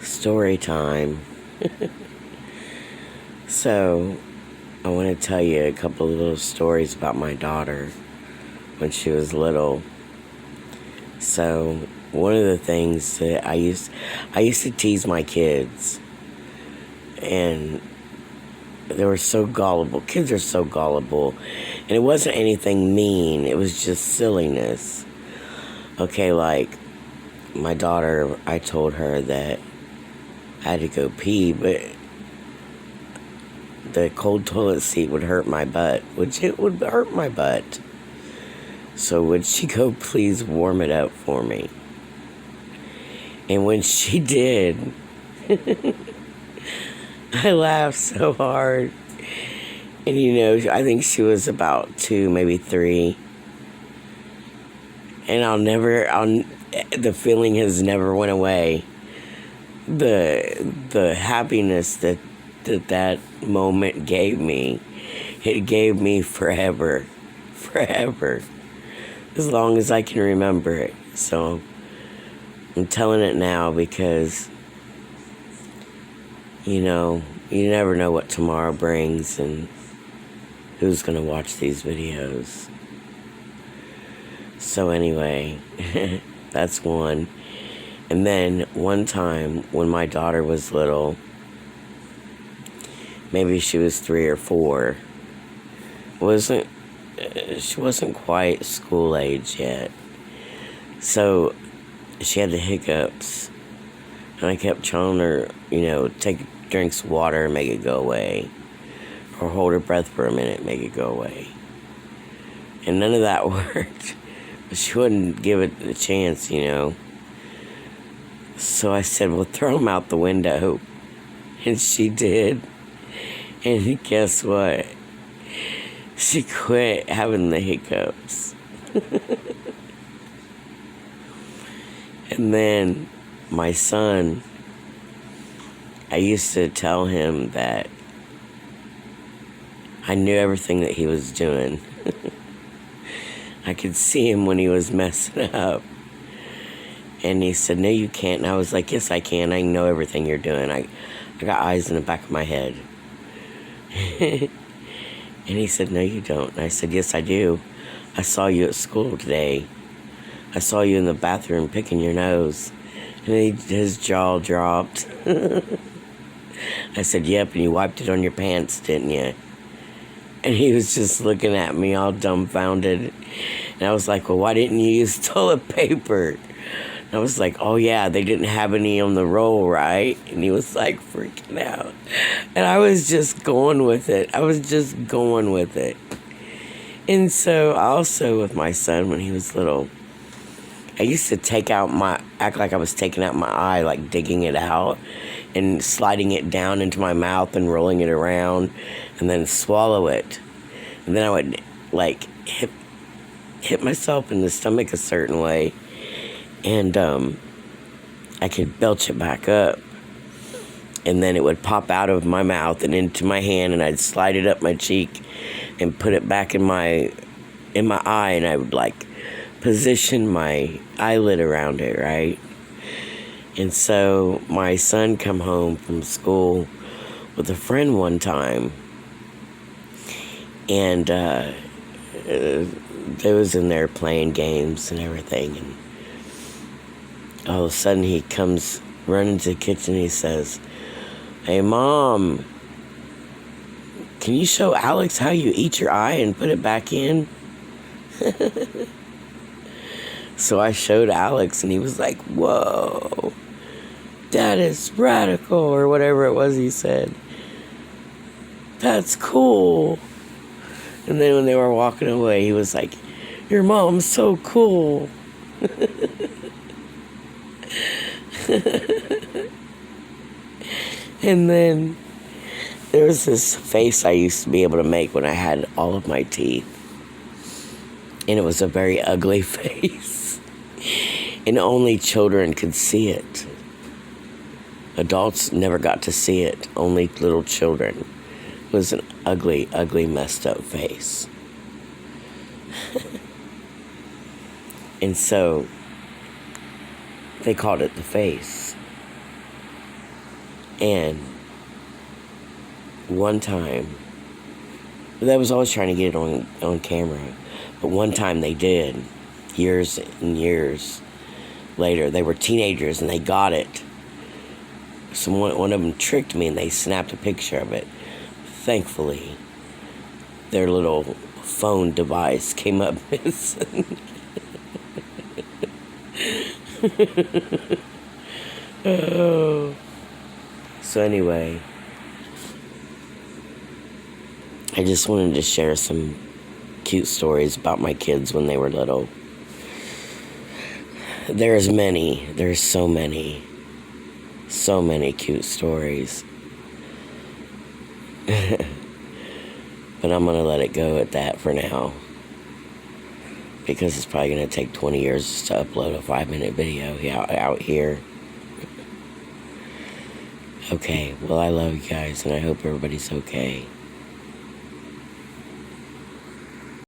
Story time. So, I want to tell you a couple of little stories about my daughter when she was little. So, one of the things that I used to tease my kids, and they were so gullible. Kids are so gullible, and it wasn't anything mean. It was just silliness. Okay, like my daughter, I told her that I had to go pee, but the cold toilet seat would hurt my butt, which it would hurt my butt. So would she go please warm it up for me? And when she did, I laughed so hard. And I think she was about 2, maybe 3. And the feeling has never went away. The happiness that moment gave me, it gave me forever, as long as I can remember it. So I'm telling it now because, you never know what tomorrow brings and who's going to watch these videos. So anyway, that's one. And then one time when my daughter was little, maybe she was 3 or 4, she wasn't quite school age yet. So she had the hiccups, and I kept telling her, take drinks of water and make it go away, or hold her breath for a minute, make it go away. And none of that worked. She wouldn't give it a chance, So I said, well, throw them out the window. And she did. And guess what? She quit having the hiccups. And then my son, I used to tell him that I knew everything that he was doing. I could see him when he was messing up. And he said, no, you can't. And I was like, yes, I can. I know everything you're doing. I got eyes in the back of my head. And he said, no, you don't. And I said, yes, I do. I saw you at school today. I saw you in the bathroom picking your nose. And his jaw dropped. I said, yep, and you wiped it on your pants, didn't you? And he was just looking at me all dumbfounded. And I was like, well, why didn't you use toilet paper? And I was like, oh, yeah, they didn't have any on the roll, right? And he was like freaking out. And I was just going with it. And so also with my son when he was little, I used to act like I was taking out my eye, like digging it out and sliding it down into my mouth and rolling it around and then swallow it. And then I would like hit myself in the stomach a certain way, and I could belch it back up. And then it would pop out of my mouth and into my hand, and I'd slide it up my cheek and put it back in my eye, and I would like position my eyelid around it, right? And so my son come home from school with a friend one time, and they was in there playing games and everything, and all of a sudden he comes running to the kitchen and he says, hey, Mom, can you show Alex how you eat your eye and put it back in? So I showed Alex, and he was like, whoa, that is radical, or whatever it was he said. That's cool. And then when they were walking away, he was like, your mom's so cool. And then there was this face I used to be able to make when I had all of my teeth. And it was a very ugly face. And only children could see it. Adults never got to see it. Only little children. It was an ugly, ugly, messed up face. And so they called it the face. And one time, they was always trying to get it on camera, but one time they did, years and years later. They were teenagers and they got it. One of them tricked me and they snapped a picture of it. Thankfully, their little phone device came up missing. Oh. So anyway, I just wanted to share some cute stories about my kids when they were little. There's so many cute stories. But I'm going to let it go at that for now, because it's probably going to take 20 years to upload a 5-minute video out here. Okay, well, I love you guys, and I hope everybody's okay.